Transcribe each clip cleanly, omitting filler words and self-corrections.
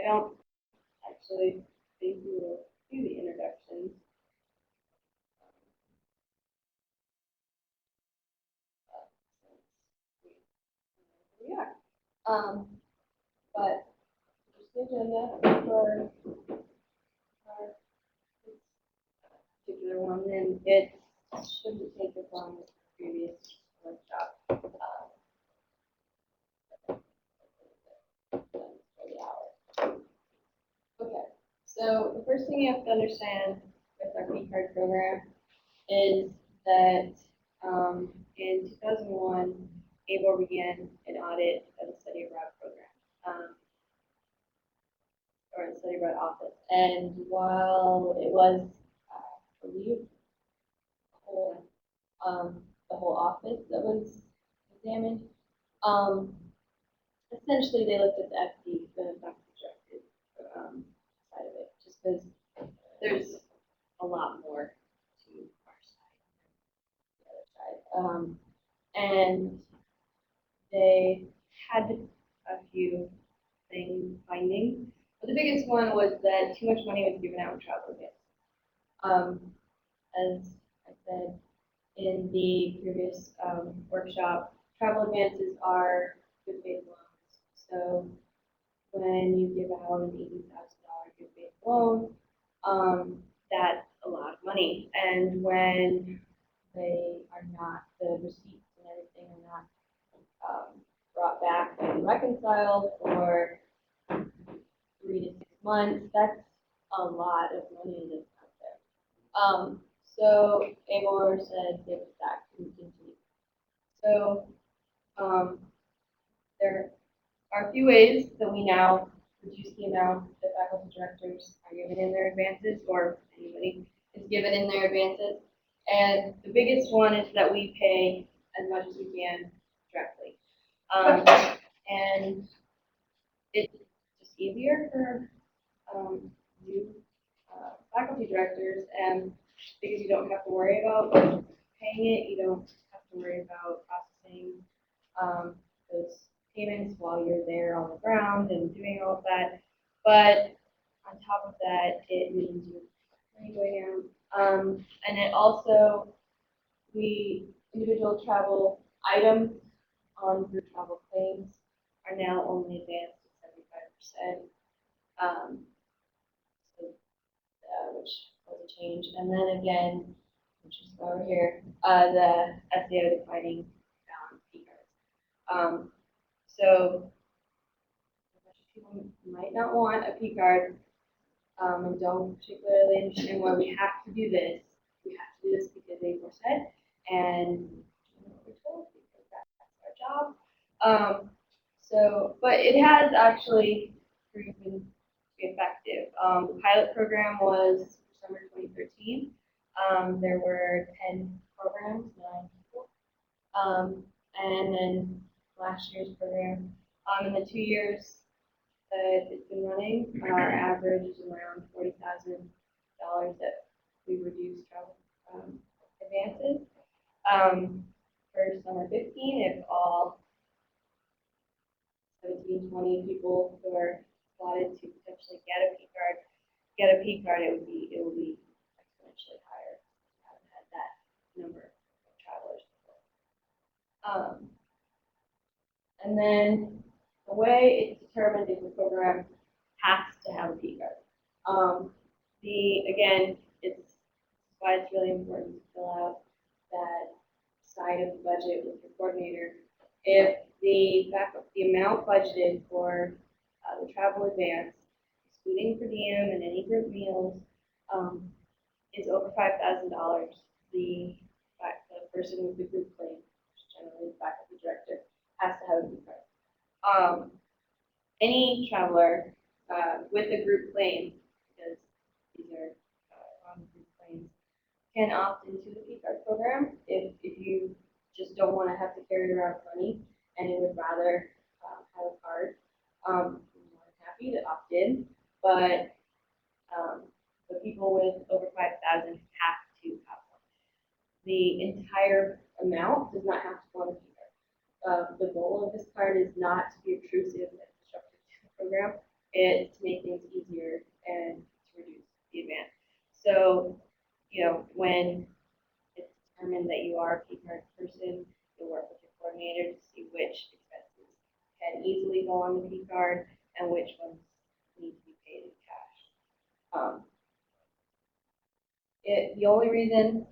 don't actually think we will do the introductions. We are. But just the agenda for our particular one, and it shouldn't take as long as the previous workshop. Okay, so the first thing you have to understand with our P card program is that in 2001, ABOR began an audit of the study abroad program, or the study abroad office. And while it was, I believe, the whole office that was examined, essentially they looked at the FD, the faculty directed side of it, just because there's a lot more to our side than the other side. And they had a few findings, but the biggest one was that too much money was given out in travel advance. As I said in the previous workshop, travel advances are good faith loans. So when you give out an $80,000 good faith loan, that's a lot of money. And when they are not, the receipts and everything are not brought back and reconciled for 3 to 6 months, that's a lot of money that's out there. So ABOR said that that can continue. So there are a few ways that we now reduce the amount that faculty directors are given in their advances, or anybody is given in their advances. And the biggest one is that we pay as much as we can directly. And it's just easier for you faculty directors, and because you don't have to worry about paying it, you don't have to worry about processing those payments while you're there on the ground and doing all of that. But on top of that, it means your money going down. And it also, the individual travel items on group travel claims are now only advanced at 75%, which was a change. And then again, which is over here, the SEO declining P cards. So people might not want a P card and don't particularly understand why we have to do this. We have to do this because ABOR said, and we're told because that's our job. But it has actually proven to be effective. The pilot program was summer 2013. There were 10 programs, 9 people. And then last year's program, in the 2 years that it's been running, our average is around $40,000 that we reduced travel advances. For summer 15, if all 17, 20 people who are slotted to potentially get a P card, it would be exponentially higher. We haven't had that number of travelers before. And then the way it's determined if the program has to have a P card. Again, it's why it's really important to fill out that side of the budget with your coordinator. If the amount budgeted for the travel advance, excluding per diem and any group meals, is over $5,000, the person with the group claim, which is generally the faculty director, has to have a P card. Any traveler with a group claim, because these are on group claims, can opt into the P card program if you just don't want to have to carry around money and you would rather have a card. I'm more than happy to opt in, but the people with over 5,000 have to have one. The entire amount does not have to go on the P card. The goal of this card is not to be obtrusive and disruptive to the program. it to make things easier and to reduce the advance. So, when it's determined that you are a P card person, you'll work with your coordinator to see which expenses can easily go on the P card and which ones need to be paid in cash. The only reason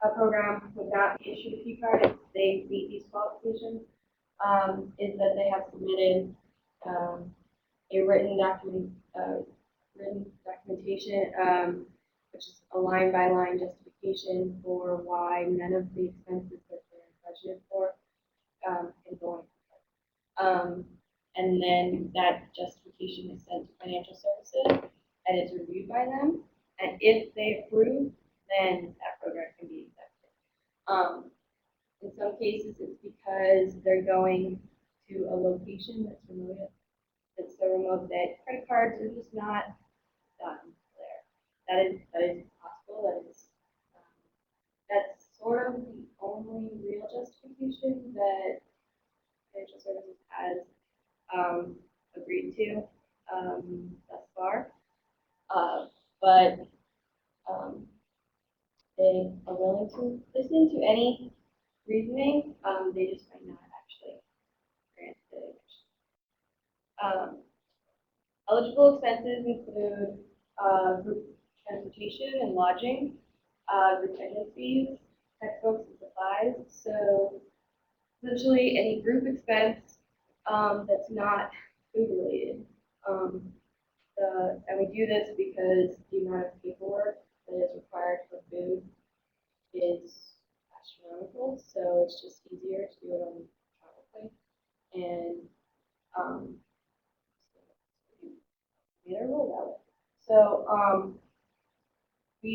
a program would not be issued a P card if they meet these qualifications is that they have submitted a written documentation, which is a line-by-line justification for why none of the expenses that they're budgeted for can go on. And then that justification is sent to financial services and it's reviewed by them. And if they approve, then that program can be accepted. In some cases, it's because they're going to a location that's remote, that's so remote that credit cards are just not done there. That is possible. That's sort of the only real justification that financial services has agreed to thus far. But they are willing to listen to any reasoning. They just might not actually grant the eligible expenses include group transportation and lodging, group attendance fees, textbooks and supplies. So essentially any group expense that's not food related. And we do this because the amount of paperwork that is required for food is astronomical, so it's just easier to do it on travel plane. And they're rolled out. So we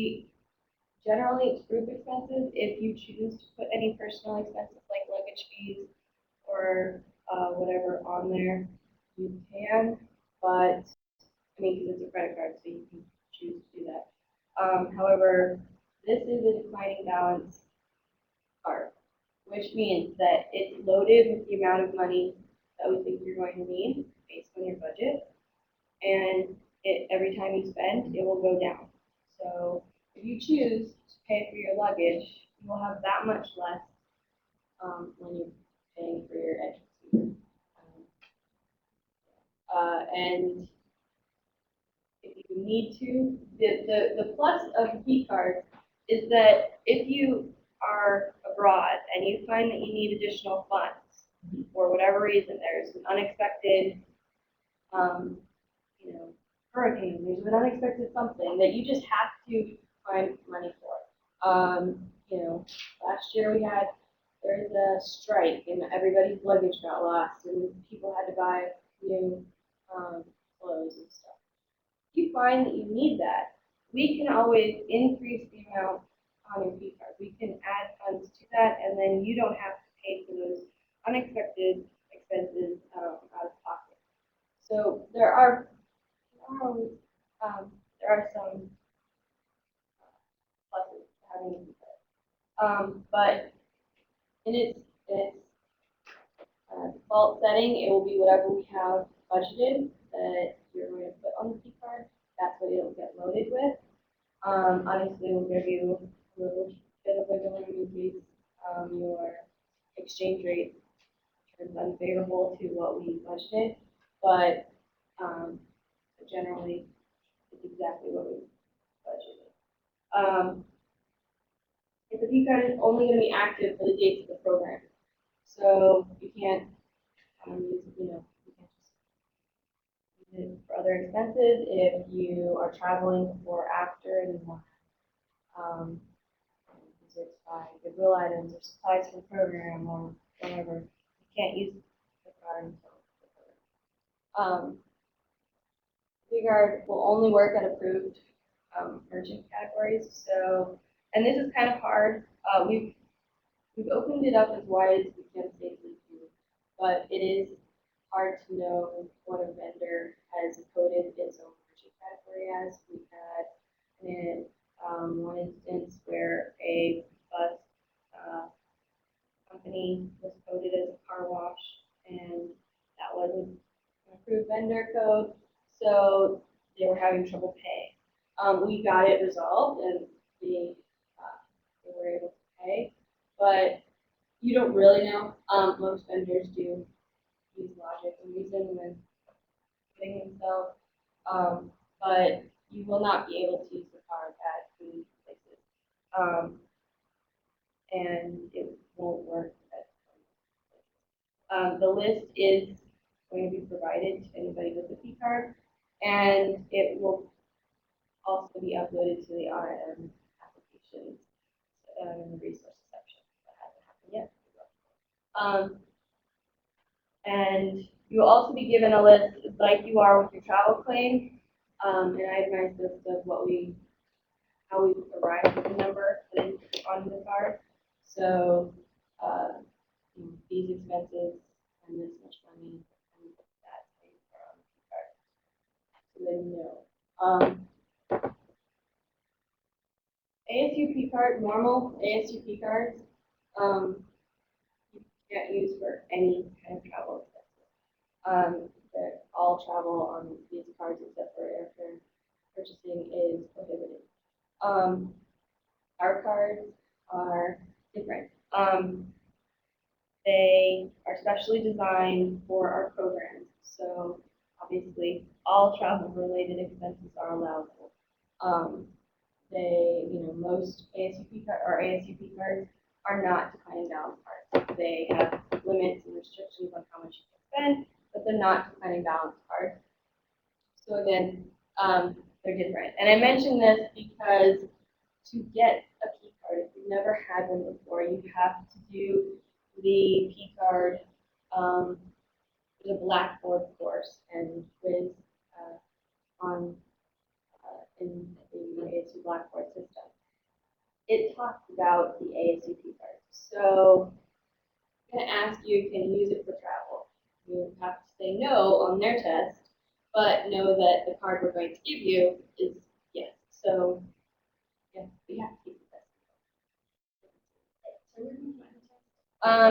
generally it's group expenses. If you choose to put any personal expenses like luggage fees or whatever on there, you can. But I mean, because it's a credit card, so you can choose to do that. However, this is a declining balance card, which means that it's loaded with the amount of money that we think you're going to need based on your budget. And every time you spend, it will go down. So if you choose to pay for your luggage, you will have that much less when you're paying for your entrance fee. And if you need to, the plus of the P card is that if you are abroad and you find that you need additional funds for whatever reason, there's an unexpected, hurricane, there's an unexpected something that you just have to find money for. Last year there was a strike and everybody's luggage got lost and people had to buy new clothes and stuff. If you find that you need that, we can always increase the amount on your P card. We can add funds to that, and then you don't have to pay for those unexpected expenses out of pocket. So there are some pluses to having a P card. But in its default setting, it will be whatever we have budgeted that you're going to put on the P card. That's what it'll get loaded with. Obviously, we'll give you a little bit of wiggle room in case your exchange rate turns unfavorable to what we budgeted, but generally, it's exactly what we budgeted. If the P card is only going to be active for the dates of the program, so you can't use, you can't just use it for other expenses. If you are traveling before or after and you want use it to buy goodwill items or supplies for the program or whatever, you can't use the card until the program. The card will only work at approved merchant categories. So, and this is kind of hard. We've opened it up as wide as we can safely do, but it is hard to know what a vendor has coded its own merchant category as. We had one instance where a bus company was coded as a car wash, and that wasn't an approved vendor code. So they were having trouble paying. We got it resolved and they were able to pay, but you don't really know. Most vendors do use logic and reason when getting themselves, but you will not be able to use the card at food places. And it won't work at the list is going to be provided to anybody with a P card, and it will also be uploaded to the RM applications in the resources section. That hasn't happened yet. And you will also be given a list, like you are with your travel claim, an itemized list of how we arrived at the number on the card. So these expenses and this much money and that thing are on the card. So then you know. ASUP card, normal ASUP cards, you can't use for any kind of travel expenses. All travel on these cards except for airfare purchasing is prohibited. Our cards are different. They are specially designed for our programs. So obviously, all travel-related expenses are allowable. Most ASUP cards are not declining balance cards. They have limits and restrictions on how much you can spend, but they're not declining balance cards. So again, they're different. And I mention this because to get a P card, if you've never had one before, you have to do the P card, the Blackboard course and quiz in the ASU Blackboard system. It talks about the ASUP card. So I'm going to ask you if you can use it for travel. You have to say no on their test, but know that the card we're going to give you is yes. So yeah, we have to keep the test.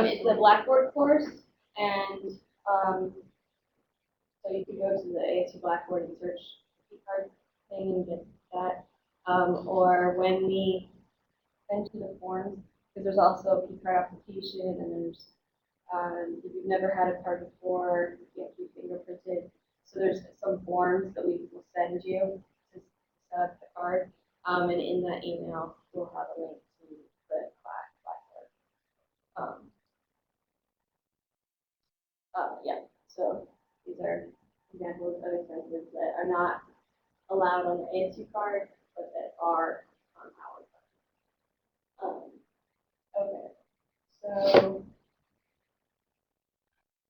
It's a Blackboard course, and so you can go to the ASU Blackboard and search the P card thing and get that. Or when we send you the forms, because there's also a P card application, and there's if you've never had a card before, you have to be fingerprinted. So there's some forms that we will send you to set up the card, and in that email we'll have a link to the Blackboard. Yeah. So these are examples of expenses that are not allowed on the ASU card, but that are on our card. Okay, so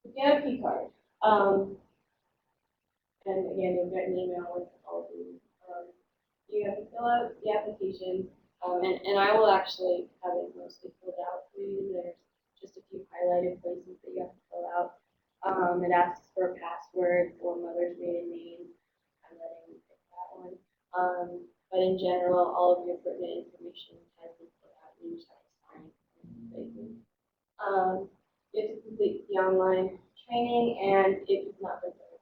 to get a P card, and again, you'll get an email with all the, you have to fill out the application, and I will actually have it mostly filled out for you. There's just a few highlighted places that you have to fill out. It asks for a password for mother's maiden name. I'm letting you pick that one. But in general, all of your pertinent information has been filled out and you just have to sign it. You have to complete the online training, and it is not been done.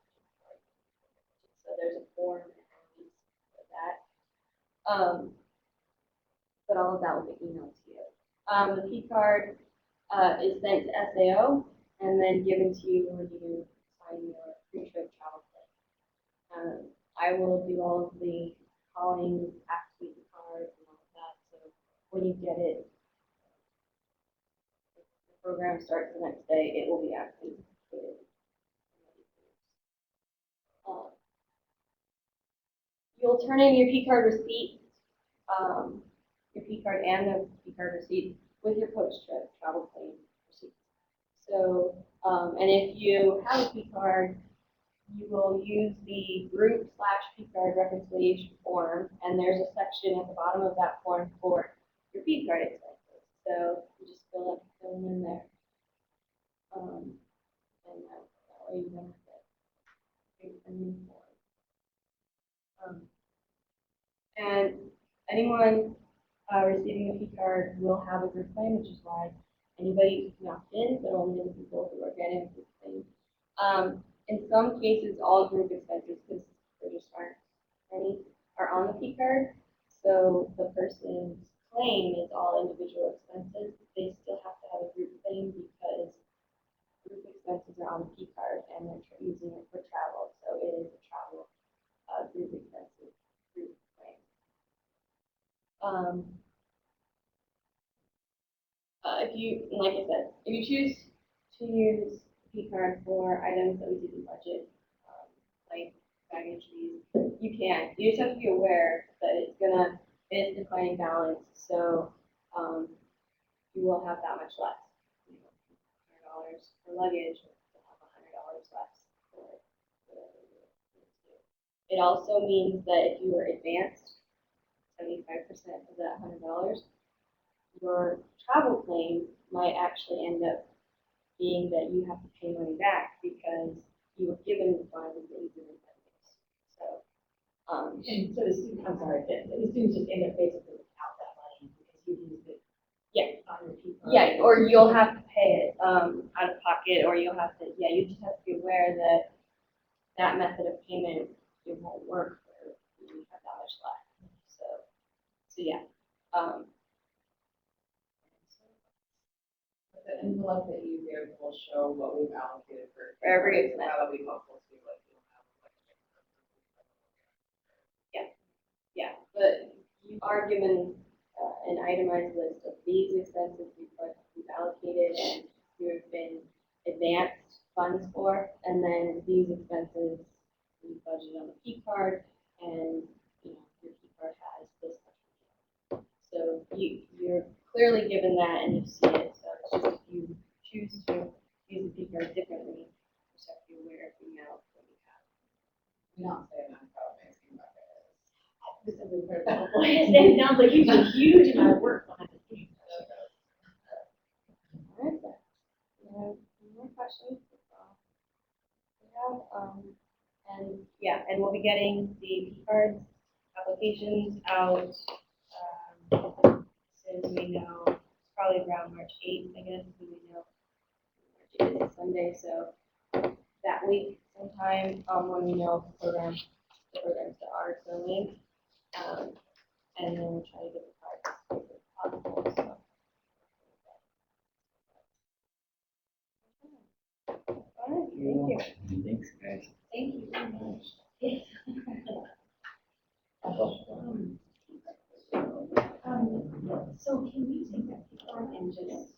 So there's a form for that. But all of that will be emailed to you. The P card is sent to SAO and then given to you when you sign your pre-trip travel plan. I will do all of the calling, activate the card, and all of that. So when you get it, the program starts the next day, it will be activated. You'll turn in your P card receipt, your P card and the P card receipt with your post-trip travel claim receipt. So, and if you have a P card, you will use the group/P card reconciliation form, and there's a section at the bottom of that form for your P card expenses. So you just fill them in there. And that way you don't have to pay for new form. And anyone receiving a P card will have a group claim, which is why anybody who's not in, but only the people who are getting a group claim. In some cases, all group expenses, because just aren't any, are on the P card. So the person's claim is all individual expenses. They still have to have a group claim because group expenses are on the P card and they're using it for travel. So it is a travel group expenses group claim. If you, like I said, if you choose to use P card for items that we didn't budget, like baggage fees, you can. You just have to be aware that it's declining balance, so you will have that much less. You know, $100 for luggage, you'll have $100 less for it also means that if you were advanced 75% of that $100, your travel claim might actually end up being that you have to pay money back because you were given the funds that you didn't use. So, And so the student, I'm sorry, the students just end up basically without that money because you used it. yeah, On your people. yeah, or you'll have to pay it out of pocket, or you'll have to, yeah, you just have to be aware that that method of payment, it won't work for you have that much left. So yeah. The envelope that you give will show what we've allocated for every expense. That'll be helpful too, like you don't have Yeah, but you are given an itemized list of these expenses we've allocated and you have been advanced funds for, and then these expenses we budget on the P card, and you know your P card has this much. So you're clearly given that and you see it. So it's just if you choose to use the P card differently, you just have to be aware of the amount that you have. we're not saying that's how amazing that is. This is incredible. It sounds like you do a huge amount of work behind the scenes. All right, then. You have any more questions? We have, and yeah, and we'll be getting the P cards applications out as soon as we know, probably around March 8th, I guess, when we know. March 8th is a Sunday, so that week sometime, when we know the programs that are going, and then we'll try to get the cards as quickly as possible, so. All right, thank you. Thanks, guys. Thank you very much. So can you take that paper and just